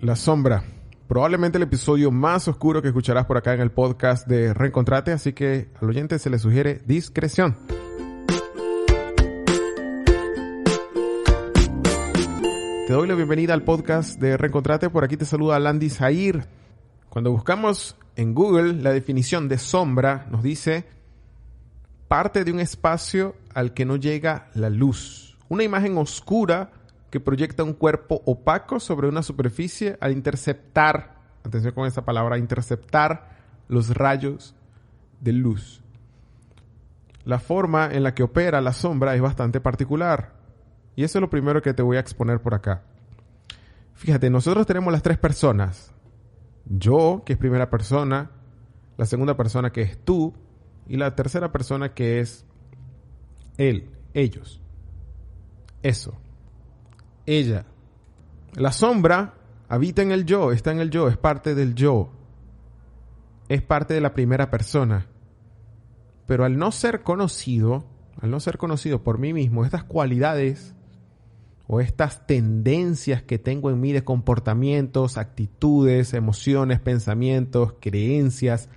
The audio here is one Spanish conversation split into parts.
La sombra. Probablemente el episodio más oscuro que escucharás por acá en el podcast de Reencontrate, así que al oyente se le sugiere discreción. Te doy la bienvenida al podcast de Reencontrate. Por aquí te saluda Landy Zahir. Cuando buscamos en Google la definición de sombra, nos dice parte de un espacio al que no llega la luz. Una imagen oscura que proyecta un cuerpo opaco sobre una superficie al interceptar, atención con esa palabra, interceptar los rayos de luz. La forma en la que opera la sombra es bastante particular. Y eso es lo primero que te voy a exponer por acá. Fíjate, nosotros tenemos las tres personas. Yo, que es primera persona, la segunda persona que es tú, y la tercera persona que es él, ellos. Eso. Ella. La sombra habita en el yo, está en el yo, es parte del yo. Es parte de la primera persona. Pero al no ser conocido por mí mismo, estas cualidades o estas tendencias que tengo en mí de comportamientos, actitudes, emociones, pensamientos, creencias,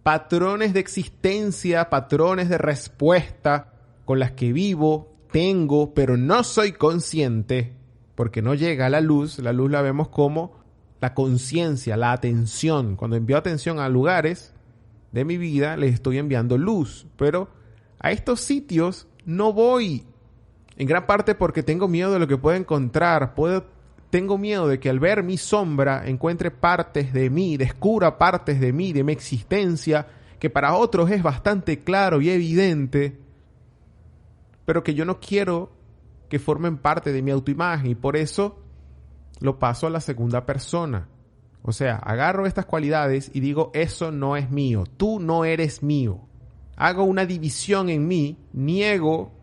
patrones de existencia, patrones de respuesta con las que vivo, tengo, pero no soy consciente porque no llega a la luz. La luz la vemos como la conciencia, la atención. Cuando envío atención a lugares de mi vida, les estoy enviando luz, pero a estos sitios no voy. En gran parte porque tengo miedo de lo que puedo encontrar. Tengo miedo de que al ver mi sombra encuentre partes de mí, descubra partes de mí, de mi existencia, que para otros es bastante claro y evidente, pero que yo no quiero que formen parte de mi autoimagen y por eso lo paso a la segunda persona. O sea, agarro estas cualidades y digo, eso no es mío, tú no eres mío. Hago una división en mí, niego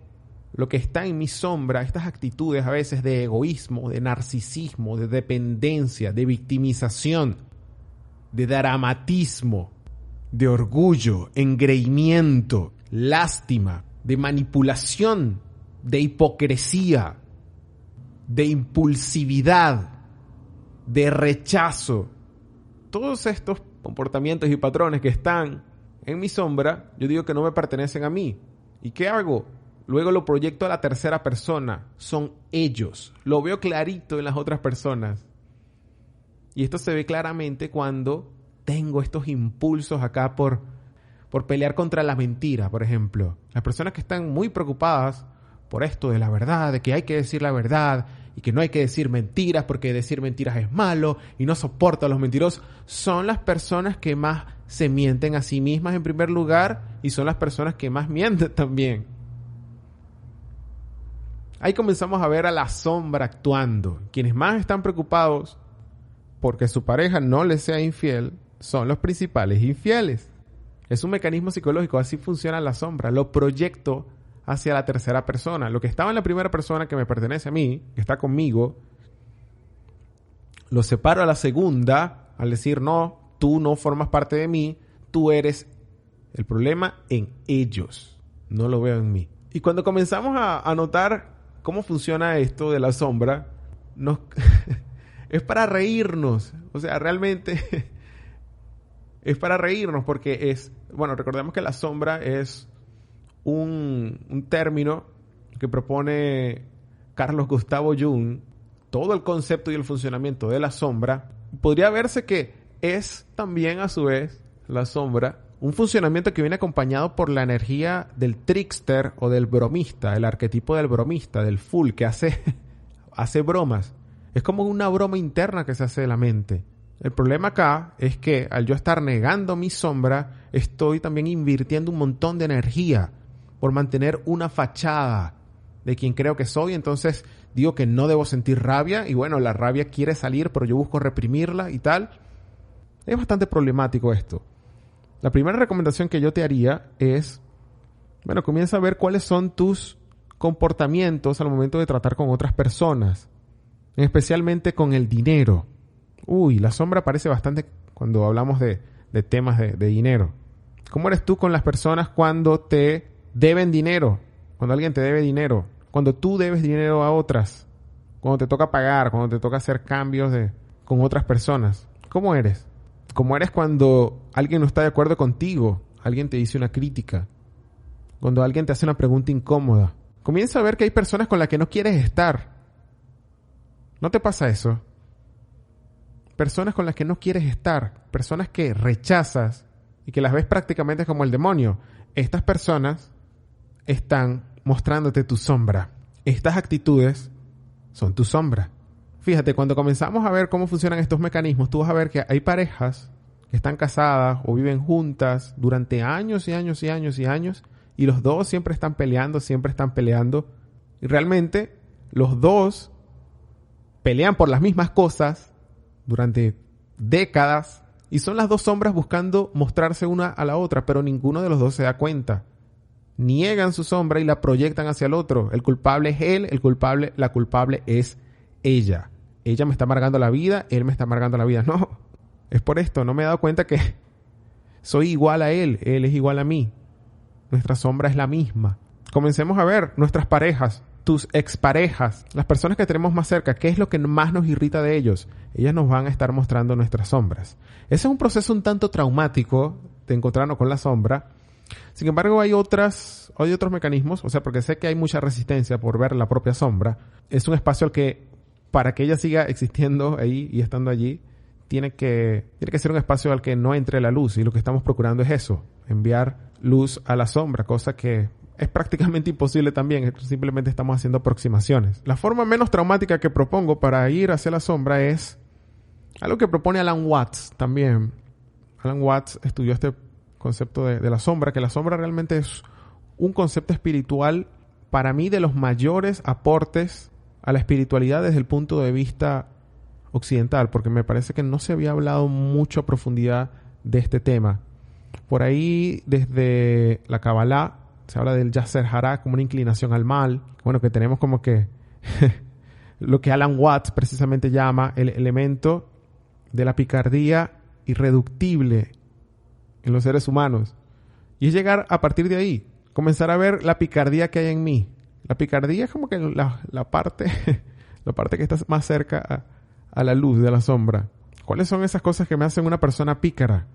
lo que está en mi sombra, estas actitudes a veces de egoísmo, de narcisismo, de dependencia, de victimización, de dramatismo, de orgullo, engreimiento, lástima, de manipulación, de hipocresía, de impulsividad, de rechazo. Todos estos comportamientos y patrones que están en mi sombra, yo digo que no me pertenecen a mí. ¿Y qué hago? Luego lo proyecto a la tercera persona. Son ellos. Lo veo clarito en las otras personas. Y esto se ve claramente cuando tengo estos impulsos acá por pelear contra la mentira, por ejemplo. Las personas que están muy preocupadas por esto de la verdad, de que hay que decir la verdad y que no hay que decir mentiras porque decir mentiras es malo y no soporto a los mentirosos, son las personas que más se mienten a sí mismas en primer lugar y son las personas que más mienten también. Ahí comenzamos a ver a la sombra actuando. Quienes más están preocupados porque su pareja no les sea infiel son los principales infieles. Es un mecanismo psicológico, así funciona la sombra. Lo proyecto hacia la tercera persona. Lo que estaba en la primera persona que me pertenece a mí, que está conmigo, lo separo a la segunda al decir, no, tú no formas parte de mí, tú eres el problema en ellos. No lo veo en mí. Y cuando comenzamos a notar cómo funciona esto de la sombra, es para reírnos. O sea, realmente es para reírnos porque recordemos que la sombra es un término que propone Carlos Gustavo Jung. Todo el concepto y el funcionamiento de la sombra podría verse que es también a su vez la sombra un funcionamiento que viene acompañado por la energía del trickster o del bromista, el arquetipo del bromista, del fool que hace bromas. Es como una broma interna que se hace de la mente. El problema acá es que al yo estar negando mi sombra, estoy también invirtiendo un montón de energía por mantener una fachada de quien creo que soy. Entonces digo que no debo sentir rabia y bueno, la rabia quiere salir, pero yo busco reprimirla y tal. Es bastante problemático esto. La primera recomendación que yo te haría es, comienza a ver cuáles son tus comportamientos al momento de tratar con otras personas, especialmente con el dinero. La sombra aparece bastante cuando hablamos de temas de dinero. ¿Cómo eres tú con las personas cuando te deben dinero? Cuando alguien te debe dinero. Cuando tú debes dinero a otras. Cuando te toca pagar, cuando te toca hacer cambios con otras personas. ¿Cómo eres? ¿Cómo eres cuando alguien no está de acuerdo contigo? Alguien te dice una crítica. Cuando alguien te hace una pregunta incómoda. Comienza a ver que hay personas con las que no quieres estar. ¿No te pasa eso? Personas con las que no quieres estar. Personas que rechazas y que las ves prácticamente como el demonio. Estas personas están mostrándote tu sombra. Estas actitudes son tu sombra. Fíjate, cuando comenzamos a ver cómo funcionan estos mecanismos, tú vas a ver que hay parejas que están casadas o viven juntas durante años y años y años y años, y los dos siempre están peleando, y realmente los dos pelean por las mismas cosas durante décadas, y son las dos sombras buscando mostrarse una a la otra, pero ninguno de los dos se da cuenta. Niegan su sombra y la proyectan hacia el otro. El culpable es él, la culpable es ella. Ella me está amargando la vida, él me está amargando la vida. No, es por esto. No me he dado cuenta que soy igual a él es igual a mí. Nuestra sombra es la misma. Comencemos a ver nuestras parejas, tus exparejas, las personas que tenemos más cerca. ¿Qué es lo que más nos irrita de ellos? Ellas nos van a estar mostrando nuestras sombras. Ese es un proceso un tanto traumático de encontrarnos con la sombra. Sin embargo, hay otros mecanismos, porque sé que hay mucha resistencia por ver la propia sombra. Es un espacio al que, para que ella siga existiendo ahí y estando allí, tiene que ser un espacio al que no entre la luz. Y lo que estamos procurando es eso, enviar luz a la sombra, cosa que es prácticamente imposible también. Simplemente estamos haciendo aproximaciones. La forma menos traumática que propongo para ir hacia la sombra es algo que propone Alan Watts también. Alan Watts estudió este concepto de la sombra, que la sombra realmente es un concepto espiritual, para mí, de los mayores aportes a la espiritualidad desde el punto de vista occidental, porque me parece que no se había hablado mucho a profundidad de este tema. Por ahí, desde la Kabbalah, se habla del Yasser Hara como una inclinación al mal. Bueno, que tenemos como que lo que Alan Watts precisamente llama el elemento de la picardía irreductible en los seres humanos. Y es llegar a partir de ahí, comenzar a ver la picardía que hay en mí. La picardía es como que la parte que está más cerca a la luz de la sombra. ¿Cuáles son esas cosas que me hacen una persona pícara?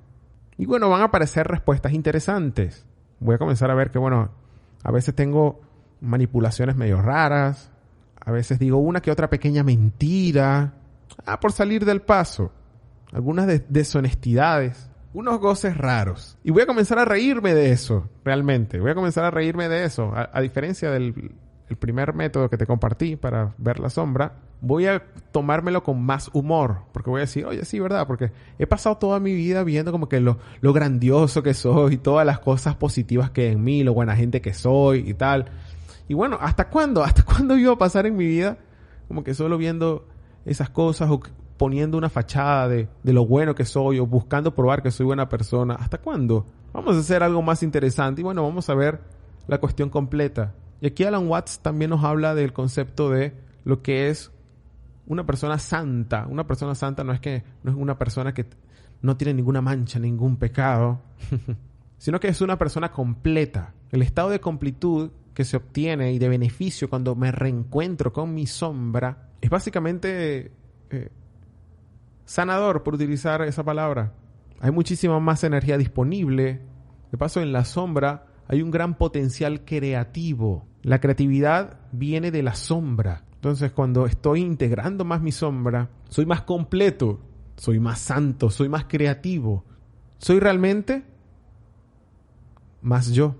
Y bueno, van a aparecer respuestas interesantes. Voy a comenzar a ver que, a veces tengo manipulaciones medio raras. A veces digo una que otra pequeña mentira. Por salir del paso. Algunas deshonestidades. Unos goces raros. Y voy a comenzar a reírme de eso, realmente. Voy a comenzar a reírme de eso. A diferencia del primer método que te compartí para ver la sombra, voy a tomármelo con más humor. Porque voy a decir, oye, sí, ¿verdad? Porque he pasado toda mi vida viendo como que lo grandioso que soy y todas las cosas positivas que hay en mí, lo buena gente que soy y tal. Y bueno, ¿hasta cuándo? ¿Hasta cuándo iba a pasar en mi vida como que solo viendo esas cosas o poniendo una fachada de lo bueno que soy o buscando probar que soy buena persona? ¿Hasta cuándo? Vamos a hacer algo más interesante y bueno, vamos a ver la cuestión completa. Y aquí Alan Watts también nos habla del concepto de lo que es una persona santa. Una persona santa no es una persona que no tiene ninguna mancha, ningún pecado, sino que es una persona completa. El estado de completud que se obtiene y de beneficio cuando me reencuentro con mi sombra es básicamente sanador, por utilizar esa palabra. Hay muchísima más energía disponible. De paso, en la sombra hay un gran potencial creativo. La creatividad viene de la sombra. Entonces, cuando estoy integrando más mi sombra, soy más completo, soy más santo, soy más creativo. Soy realmente más yo.